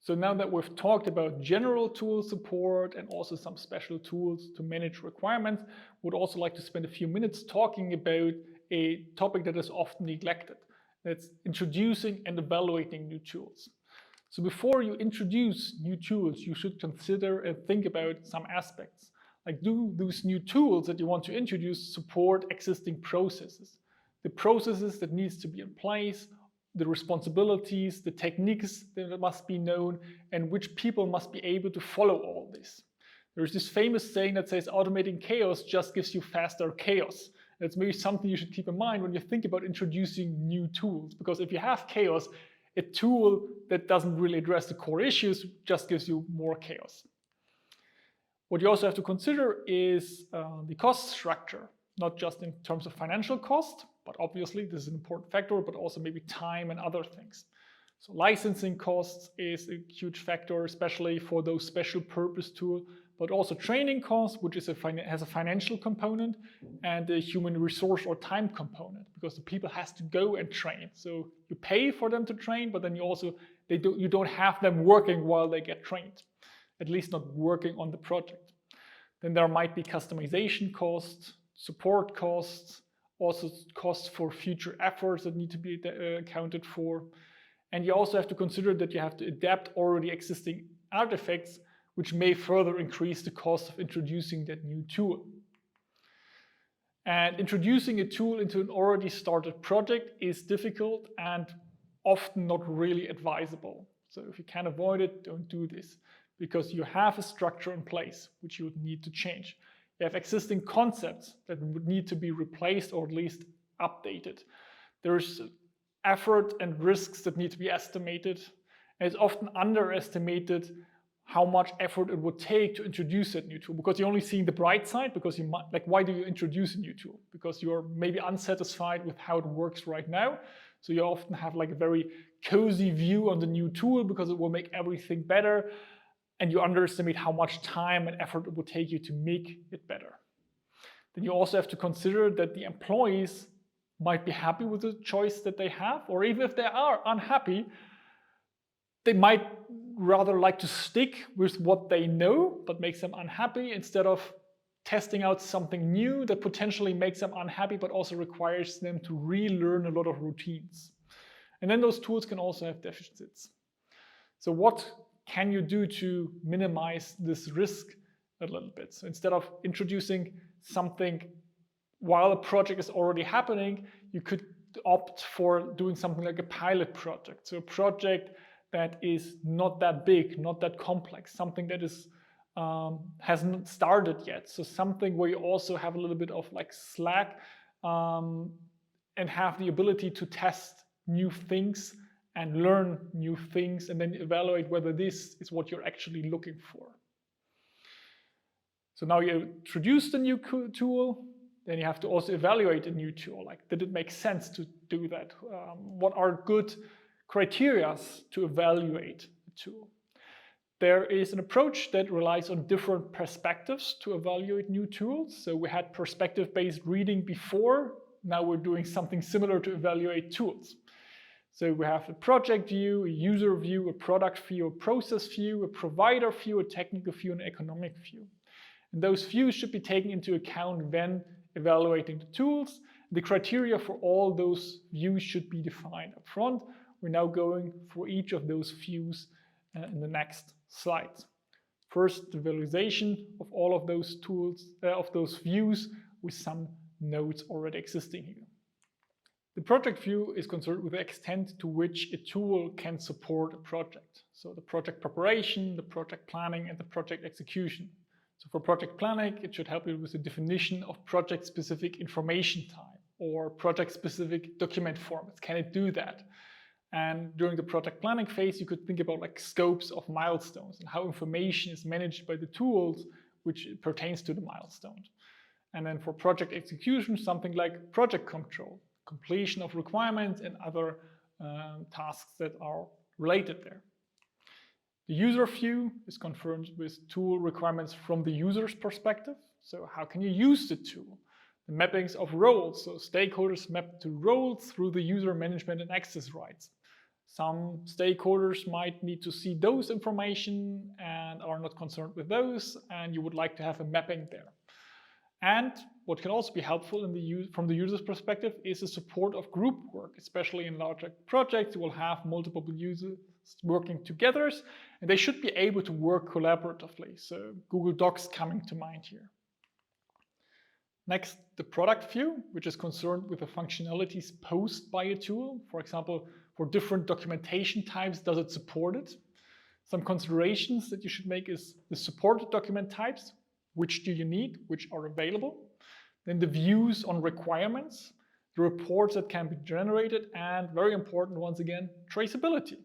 So now that we've talked about general tool support and also some special tools to manage requirements, would also like to spend a few minutes talking about a topic that is often neglected. That's introducing and evaluating new tools. So before you introduce new tools, you should consider and think about some aspects. Like, do those new tools that you want to introduce support existing processes? The processes that needs to be in place, the responsibilities, the techniques that must be known, and which people must be able to follow all this. There's this famous saying that says automating chaos just gives you faster chaos. That's maybe something you should keep in mind when you think about introducing new tools, because if you have chaos, a tool that doesn't really address the core issues just gives you more chaos. What you also have to consider is the cost structure, not just in terms of financial cost, but obviously this is an important factor, but also maybe time and other things. So licensing costs is a huge factor, especially for those special purpose tools, but also training costs, which is has a financial component, and a human resource or time component, because the people has to go and train. So you pay for them to train, but then you don't have them working while they get trained, at least not working on the project. Then there might be customization costs, support costs, also costs for future efforts that need to be accounted for. And you also have to consider that you have to adapt already existing artifacts, which may further increase the cost of introducing that new tool. And introducing a tool into an already started project is difficult and often not really advisable. So if you can avoid it, don't do this, because you have a structure in place which you would need to change. You have existing concepts that would need to be replaced or at least updated. There's effort and risks that need to be estimated, and it's often underestimated how much effort it would take to introduce that new tool, because you're only seeing the bright side, because you might, like, why do you introduce a new tool? Because you're maybe unsatisfied with how it works right now. So you often have like a very cozy view on the new tool because it will make everything better, and you underestimate how much time and effort it will take you to make it better. Then you also have to consider that the employees might be happy with the choice that they have, or even if they are unhappy, they might rather like to stick with what they know but makes them unhappy, instead of testing out something new that potentially makes them unhappy but also requires them to relearn a lot of routines. And then those tools can also have deficits. So what can you do to minimize this risk a little bit? So instead of introducing something while a project is already happening, you could opt for doing something like a pilot project. So a project that is not that big, not that complex, something that is hasn't started yet. So something where you also have a little bit of like slack and have the ability to test new things and learn new things, and then evaluate whether this is what you're actually looking for. So now you introduced a new tool, then you have to also evaluate a new tool. Like, did it make sense to do that? What are good criteria to evaluate a tool? There is an approach that relies on different perspectives to evaluate new tools. So we had perspective-based reading before. Now we're doing something similar to evaluate tools. So we have a project view, a user view, a product view, a process view, a provider view, a technical view, and an economic view. And those views should be taken into account when evaluating the tools. The criteria for all those views should be defined up front. We're now going for each of those views in the next slides. First, the visualization of all of those tools, of those views, with some notes already existing here. The project view is concerned with the extent to which a tool can support a project. So the project preparation, the project planning, and the project execution. So for project planning, it should help you with the definition of project-specific information type or project-specific document formats. Can it do that? And during the project planning phase, you could think about like scopes of milestones and how information is managed by the tools which pertains to the milestones. And then for project execution, something like project control, completion of requirements, and other tasks that are related there. The user view is concerned with tool requirements from the user's perspective. So how can you use the tool? The mappings of roles, so stakeholders map to roles through the user management and access rights. Some stakeholders might need to see those information and are not concerned with those, and you would like to have a mapping there. And what can also be helpful from the user's perspective is the support of group work, especially in larger projects. You will have multiple users working together, and they should be able to work collaboratively. So Google Docs coming to mind here. Next, the product view, which is concerned with the functionalities posed by a tool. For example, for different documentation types, does it support it? Some considerations that you should make is the supported document types. Which do you need? Which are available? Then the views on requirements, the reports that can be generated, and very important, once again, traceability.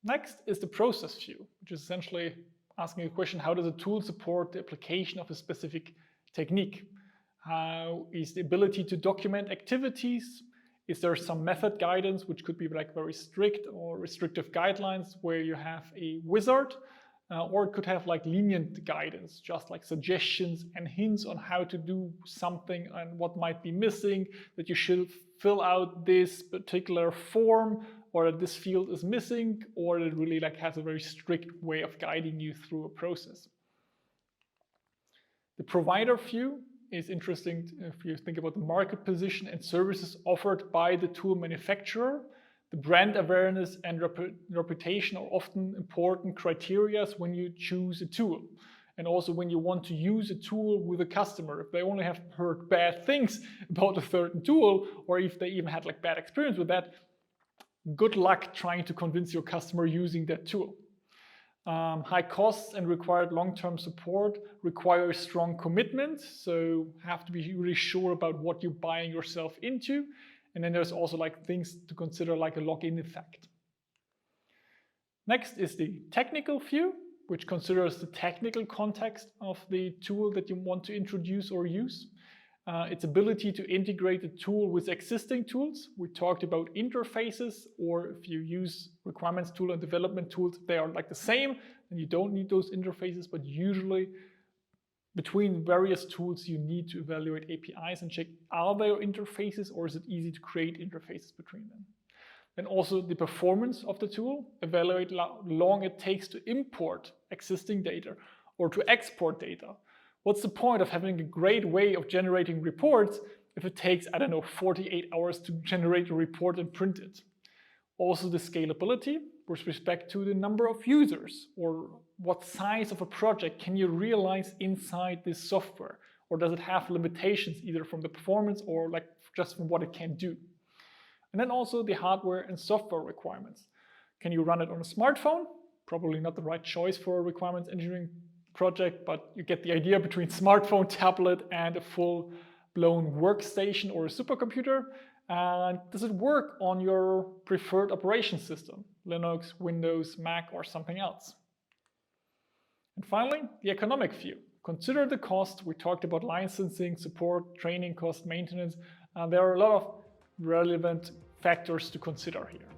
Next is the process view, which is essentially asking a question, how does a tool support the application of a specific technique? How is the ability to document activities? Is there some method guidance, which could be like very strict or restrictive guidelines where you have a wizard? Or it could have like lenient guidance, just like suggestions and hints on how to do something and what might be missing, that you should fill out this particular form, or that this field is missing, or it really like has a very strict way of guiding you through a process. The provider view is interesting if you think about the market position and services offered by the tool manufacturer. The brand awareness and reputation are often important criteria when you choose a tool. And also when you want to use a tool with a customer, if they only have heard bad things about a certain tool, or if they even had like bad experience with that, good luck trying to convince your customer using that tool. High costs and required long-term support require strong commitment, so have to be really sure about what you're buying yourself into. And then there's also like things to consider, like a login effect. Next is the technical view, which considers the technical context of the tool that you want to introduce or use. Its ability to integrate the tool with existing tools. We talked about interfaces, or if you use requirements tool and development tools, they are like the same, and you don't need those interfaces, but usually between various tools, you need to evaluate APIs and check, are there interfaces, or is it easy to create interfaces between them? Then also the performance of the tool, evaluate how long it takes to import existing data or to export data. What's the point of having a great way of generating reports if it takes, I don't know, 48 hours to generate a report and print it? Also the scalability with respect to the number of users, or what size of a project can you realize inside this software, or does it have limitations either from the performance or like just from what it can do? And then also the hardware and software requirements. Can you run it on a smartphone? Probably not the right choice for a requirements engineering project, but you get the idea between smartphone, tablet, and a full-blown workstation or a supercomputer. And does it work on your preferred operation system? Linux, Windows, Mac, or something else? And finally, the economic view. Consider the cost. We talked about licensing, support, training cost, maintenance. There are a lot of relevant factors to consider here.